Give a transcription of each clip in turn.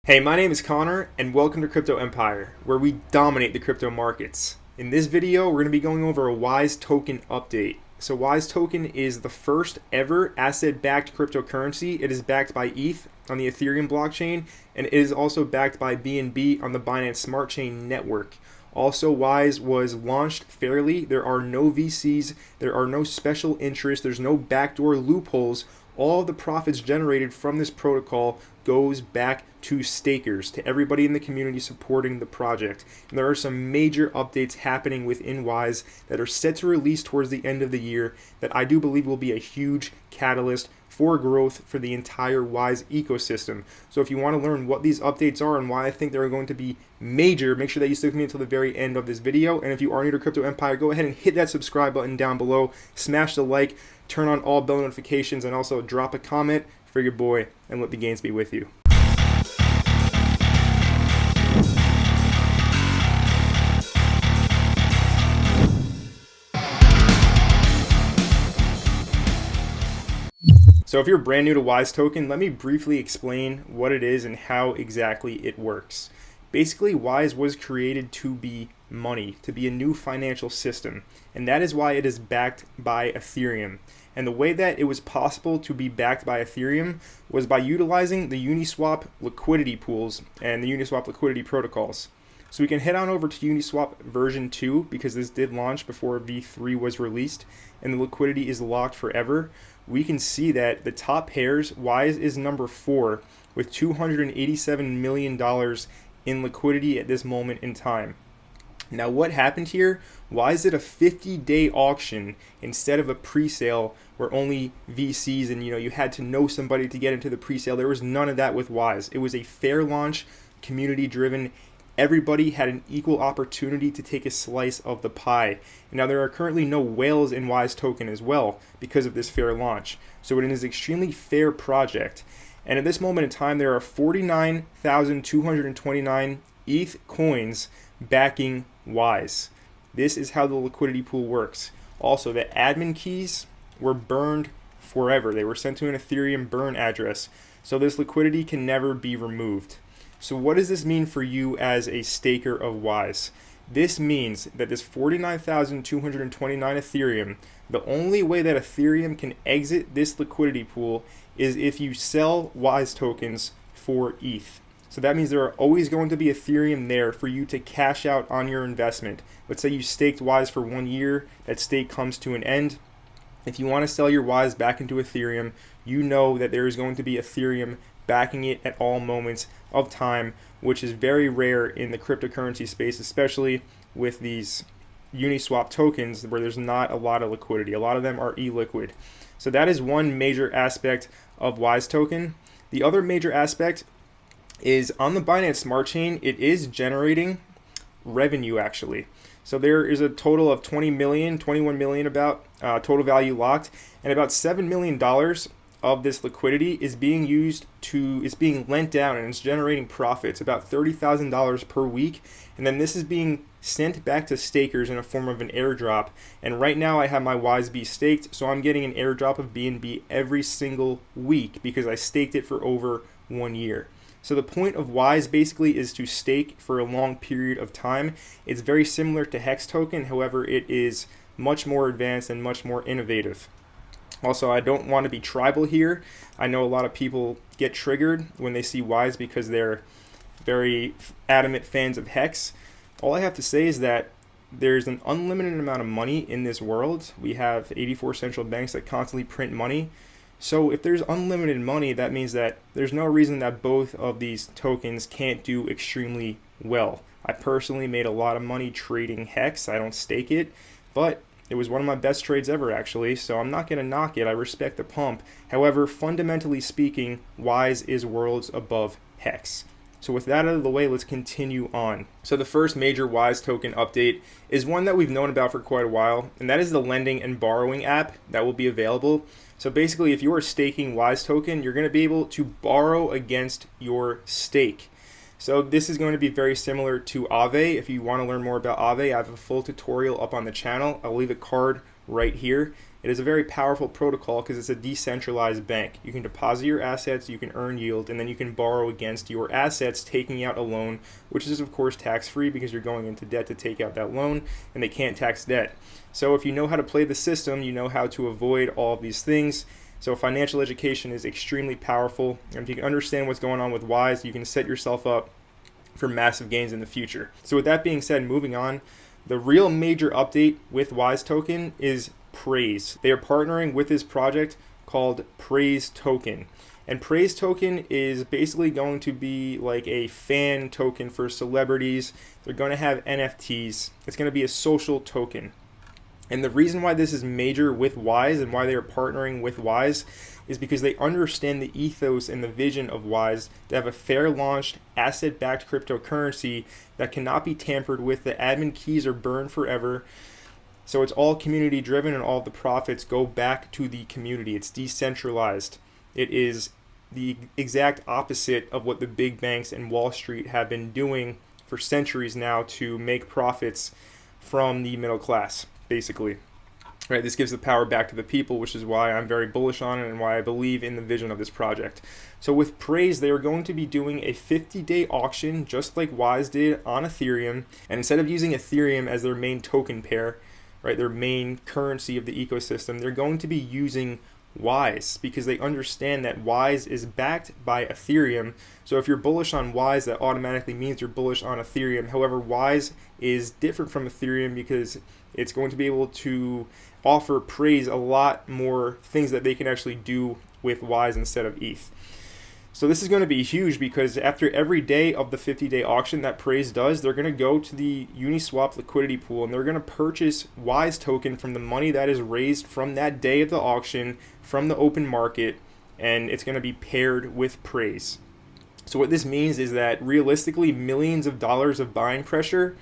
Hey, my name is Connor, and welcome to Crypto Empire, where we dominate the crypto markets. In this video, we're going to be going over a WISE token update. So WISE token is the first ever asset-backed cryptocurrency. It is backed by ETH on the Ethereum blockchain, and it is also backed by BNB on the Binance Smart Chain network. Also, WISE was launched fairly. There are no VCs, there are no special interests, there's no backdoor loopholes. All of the profits generated from this protocol goes back to stakers, to everybody in the community supporting the project. And there are some major updates happening within WISE that are set to release towards the end of the year that I do believe will be a huge catalyst for growth for the entire WISE ecosystem. So if you want to learn what these updates are and why I think they're going to be major, make sure that you stick with me until the very end of this video. And if you are new to Crypto Empire, go ahead and hit that subscribe button down below, smash the like, turn on all bell notifications, and also drop a comment for your boy, and let the gains be with you. So if you're brand new to WISE token, let me briefly explain what it is and how exactly it works. Basically, WISE was created to be money, to be a new financial system, and that is why it is backed by Ethereum. And the way that it was possible to be backed by Ethereum was by utilizing the Uniswap liquidity pools and the Uniswap liquidity protocols. So we can head on over to Uniswap version 2 because this did launch before V3 was released and the liquidity is locked forever. We can see that the top pairs, WISE is number 4 with $287 million in liquidity at this moment in time. Now what happened here? WISE did a 50-day auction instead of a pre-sale where only VCs and you had to know somebody to get into the pre-sale. There was none of that with WISE. It was a fair launch, community driven. Everybody had an equal opportunity to take a slice of the pie. Now there are currently no whales in WISE token as well because of this fair launch. So it is an extremely fair project. And at this moment in time, there are 49,229 ETH coins backing WISE. This is how the liquidity pool works. Also, the admin keys were burned forever. They were sent to an Ethereum burn address. So this liquidity can never be removed. So what does this mean for you as a staker of WISE? This means that this 49,229 Ethereum, the only way that Ethereum can exit this liquidity pool is if you sell WISE tokens for ETH. So that means there are always going to be Ethereum there for you to cash out on your investment. Let's say you staked WISE for 1 year, that stake comes to an end. If you want to sell your WISE back into Ethereum, you know that there is going to be Ethereum backing it at all moments of time, which is very rare in the cryptocurrency space, especially with these Uniswap tokens where there's not a lot of liquidity. A lot of them are illiquid. So that is one major aspect of WISE token. The other major aspect is on the Binance Smart Chain, it is generating revenue actually. So there is a total of 21 million about total value locked, and about $7 million of this liquidity is being being lent down and it's generating profits, about $30,000 per week. And then this is being sent back to stakers in a form of an airdrop. And right now I have my WISE-B staked, so I'm getting an airdrop of BNB every single week because I staked it for over 1 year. So the point of WISE basically is to stake for a long period of time. It's very similar to Hex token, however it is much more advanced and much more innovative. Also, I don't want to be tribal here. I know a lot of people get triggered when they see WISE because they're very adamant fans of Hex. All I have to say is that there's an unlimited amount of money in this world. We have 84 central banks that constantly print money. So if there's unlimited money, that means that there's no reason that both of these tokens can't do extremely well. I personally made a lot of money trading Hex. I don't stake it, but it was one of my best trades ever actually, so I'm not going to knock it. I respect the pump. However, fundamentally speaking, WISE is worlds above Hex. So with that out of the way, let's continue on. So the first major WISE token update is one that we've known about for quite a while, and that is the lending and borrowing app that will be available. So basically, if you are staking WISE token, you're going to be able to borrow against your stake. So this is going to be very similar to Aave. If you want to learn more about Aave, I have a full tutorial up on the channel. I'll leave a card right here. It is a very powerful protocol because it's a decentralized bank. You can deposit your assets, you can earn yield, and then you can borrow against your assets, taking out a loan, which is of course tax-free because you're going into debt to take out that loan, and they can't tax debt. So if you know how to play the system, you know how to avoid all of these things. So financial education is extremely powerful, and if you can understand what's going on with Wise, you can set yourself up for massive gains in the future. So with that being said, moving on, the real major update with Wise Token is Praise. They are partnering with this project called Praise Token. And Praise Token is basically going to be like a fan token for celebrities. They're going to have NFTs. It's going to be a social token. And the reason why this is major with Wise and why they are partnering with Wise is because they understand the ethos and the vision of Wise to have a fair launched asset-backed cryptocurrency that cannot be tampered with. The admin keys are burned forever. So it's all community driven and all of the profits go back to the community. It's decentralized. It is the exact opposite of what the big banks and Wall Street have been doing for centuries now to make profits from the middle class, basically. Right, this gives the power back to the people, which is why I'm very bullish on it and why I believe in the vision of this project. So with Praise, they are going to be doing a 50-day auction just like Wise did on Ethereum. And instead of using Ethereum as their main token pair, right, their main currency of the ecosystem, they're going to be using Wise because they understand that Wise is backed by Ethereum. So if you're bullish on Wise, that automatically means you're bullish on Ethereum. However, Wise is different from Ethereum because it's going to be able to offer Praise a lot more things that they can actually do with Wise instead of ETH. So this is going to be huge because after every day of the 50-day auction that Praise does, they're going to go to the Uniswap liquidity pool and they're going to purchase Wise token from the money that is raised from that day of the auction from the open market, and it's going to be paired with Praise. So what this means is that realistically millions of dollars of buying pressure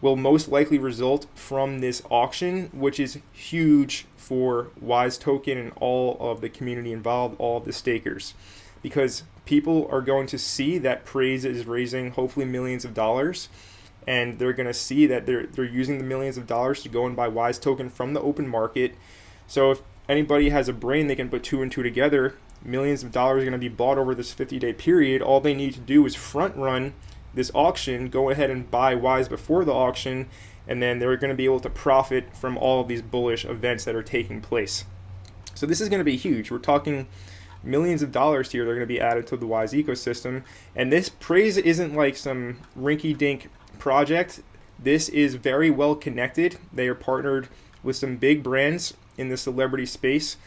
will most likely result from this auction, which is huge for Wise Token and all of the community involved, all of the stakers. Because people are going to see that Praise is raising hopefully millions of dollars, and they're going to see that they're using the millions of dollars to go and buy Wise Token from the open market. So if anybody has a brain, they can put two and two together. Millions of dollars are going to be bought over this 50-day period. All they need to do is front run this auction, go ahead and buy Wise before the auction, and then they're going to be able to profit from all of these bullish events that are taking place. So this is going to be huge. We're talking millions of dollars here that are going to be added to the Wise ecosystem. And this Praise isn't like some rinky-dink project. This is very well connected. They are partnered with some big brands in the celebrity space.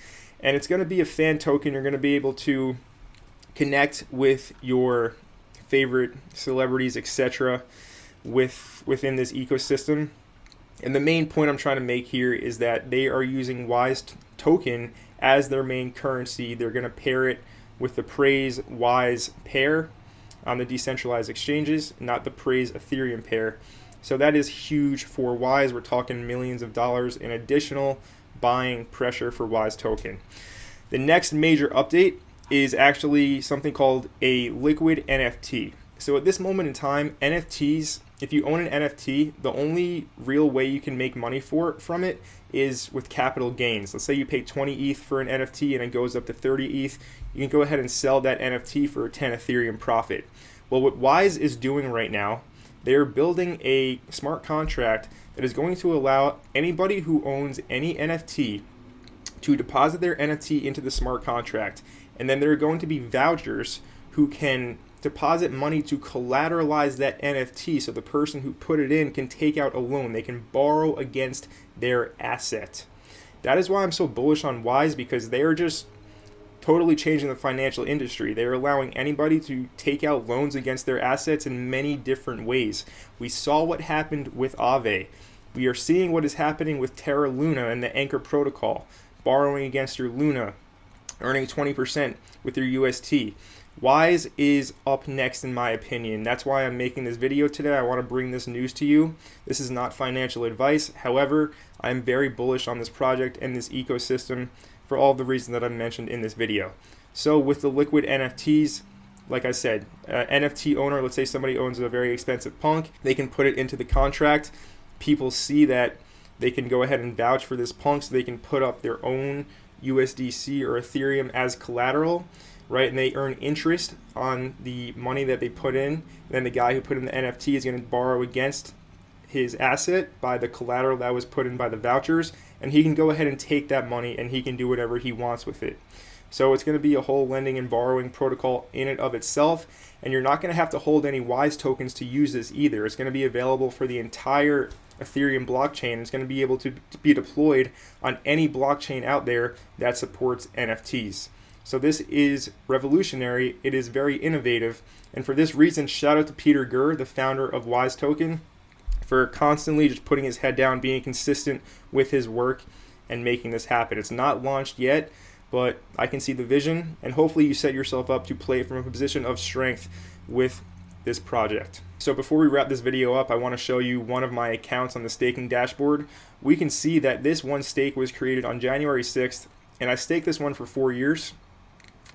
And it's going to be a fan token. You're going to be able to connect with your favorite celebrities, etc. within this ecosystem. And the main point I'm trying to make here is that they are using Wise Token as their main currency. They're going to pair it with the Praise Wise pair on the decentralized exchanges, not the Praise Ethereum pair. So that is huge for Wise. We're talking millions of dollars in additional buying pressure for Wise Token. The next major update is actually something called a liquid NFT. So at this moment in time, NFTs, if you own an NFT, the only real way you can make money from it is with capital gains. Let's say you pay 20 ETH for an NFT and it goes up to 30 ETH. You can go ahead and sell that NFT for a 10 Ethereum profit. Well, what Wise is doing right now, they're building a smart contract that is going to allow anybody who owns any NFT to deposit their NFT into the smart contract. And then there are going to be vouchers who can deposit money to collateralize that NFT so the person who put it in can take out a loan. They can borrow against their asset. That is why I'm so bullish on Wise, because they are just totally changing the financial industry. They are allowing anybody to take out loans against their assets in many different ways. We saw what happened with Aave. We are seeing what is happening with Terra Luna and the Anchor protocol, borrowing against your Luna, earning 20% with your UST. Wise is up next in my opinion. That's why I'm making this video today. I want to bring this news to you. This is not financial advice. However, I'm very bullish on this project and this ecosystem for all the reasons that I mentioned in this video. So with the liquid NFTs, like I said, NFT owner, let's say somebody owns a very expensive punk, they can put it into the contract. People see that they can go ahead and vouch for this punk, so they can put up their own USDC or Ethereum as collateral, right? And they earn interest on the money that they put in. And then the guy who put in the NFT is going to borrow against his asset by the collateral that was put in by the vouchers, and he can go ahead and take that money and he can do whatever he wants with it. So it's going to be a whole lending and borrowing protocol in and of itself, and you're not going to have to hold any WISE tokens to use this either. It's going to be available for the entire Ethereum blockchain. It's going to be able to be deployed on any blockchain out there that supports NFTs. So this is revolutionary. It is very innovative, and for this reason, shout out to Peter Gurr, the founder of WISE Token, for constantly just putting his head down, being consistent with his work, and making this happen. It's not launched yet, but I can see the vision, and hopefully you set yourself up to play from a position of strength with this project. So before we wrap this video up, I want to show you one of my accounts on the staking dashboard. We can see that this one stake was created on January 6th, and I staked this one for 4 years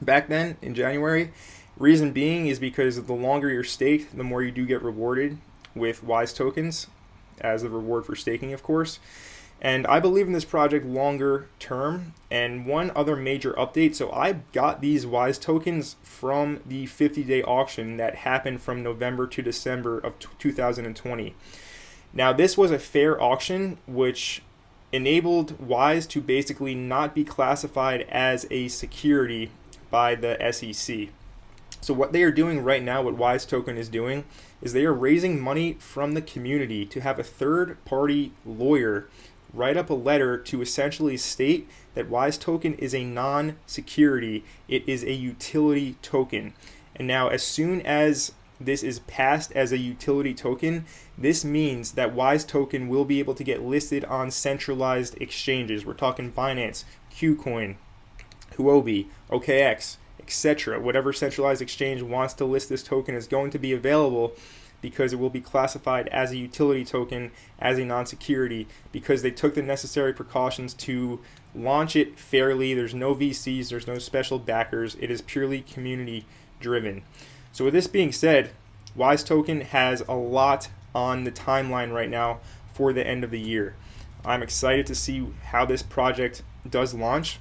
back then in January. Reason being is because the longer you're staked, the more you do get rewarded with WISE tokens as a reward for staking, of course. And I believe in this project longer term. And one other major update, so I got these WISE tokens from the 50-day auction that happened from November to December of 2020. Now this was a fair auction, which enabled WISE to basically not be classified as a security by the SEC. So what they are doing right now, what WISE Token is doing, is they are raising money from the community to have a third-party lawyer write up a letter to essentially state that WISE Token is a non-security. It is a utility token. And now as soon as this is passed as a utility token, this means that WISE Token will be able to get listed on centralized exchanges. We're talking Binance, KuCoin, Huobi, OKX, etc. Whatever centralized exchange wants to list this token is going to be available, because it will be classified as a utility token, as a non-security, because they took the necessary precautions to launch it fairly. There's no VCs, there's no special backers. It is purely community driven. So with this being said, WISE Token has a lot on the timeline right now for the end of the year. I'm excited to see how this project does launch.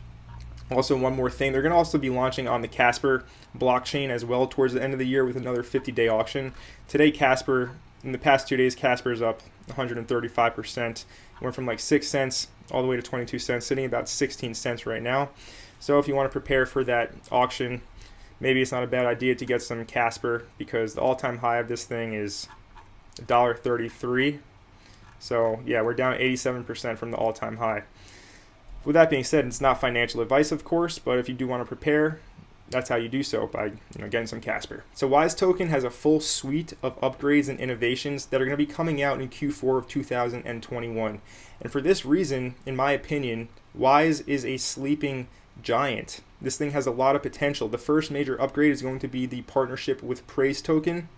Also, one more thing, they're going to also be launching on the Casper blockchain as well towards the end of the year with another 50-day auction. Today, Casper, in the past 2 days, Casper is up 135%. Went from like 6 cents all the way to 22 cents, sitting about 16 cents right now. So if you want to prepare for that auction, maybe it's not a bad idea to get some Casper, because the all-time high of this thing is $1.33. So yeah, we're down 87% from the all-time high. With that being said, it's not financial advice, of course, but if you do want to prepare, that's how you do so, by getting some Casper. So WISE Token has a full suite of upgrades and innovations that are going to be coming out in Q4 of 2021. And for this reason, in my opinion, WISE is a sleeping giant. This thing has a lot of potential. The first major upgrade is going to be the partnership with Praise Token.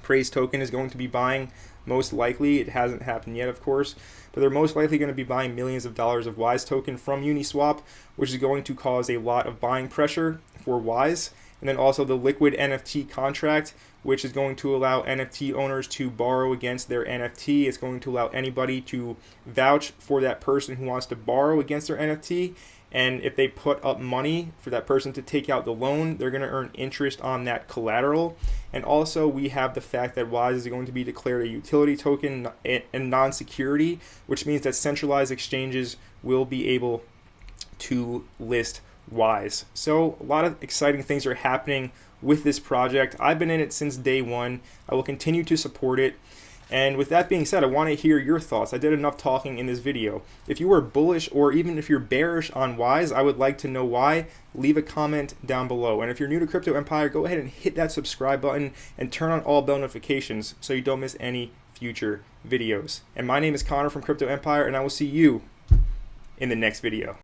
Praise Token is going to be buying, most likely, it hasn't happened yet, of course, but they're most likely going to be buying millions of dollars of WISE Token from Uniswap, which is going to cause a lot of buying pressure for WISE. And then also the liquid NFT contract, which is going to allow NFT owners to borrow against their NFT. It's going to allow anybody to vouch for that person who wants to borrow against their NFT. And if they put up money for that person to take out the loan, they're going to earn interest on that collateral. And also we have the fact that WISE is going to be declared a utility token and non-security, which means that centralized exchanges will be able to list WISE. So a lot of exciting things are happening with this project. I've been in it since day one. I will continue to support it. And with that being said, I want to hear your thoughts. I did enough talking in this video. If you are bullish, or even if you're bearish on WISE, I would like to know why. Leave a comment down below. And if you're new to Crypto Empire, go ahead and hit that subscribe button and turn on all bell notifications so you don't miss any future videos. And my name is Connor from Crypto Empire, and I will see you in the next video.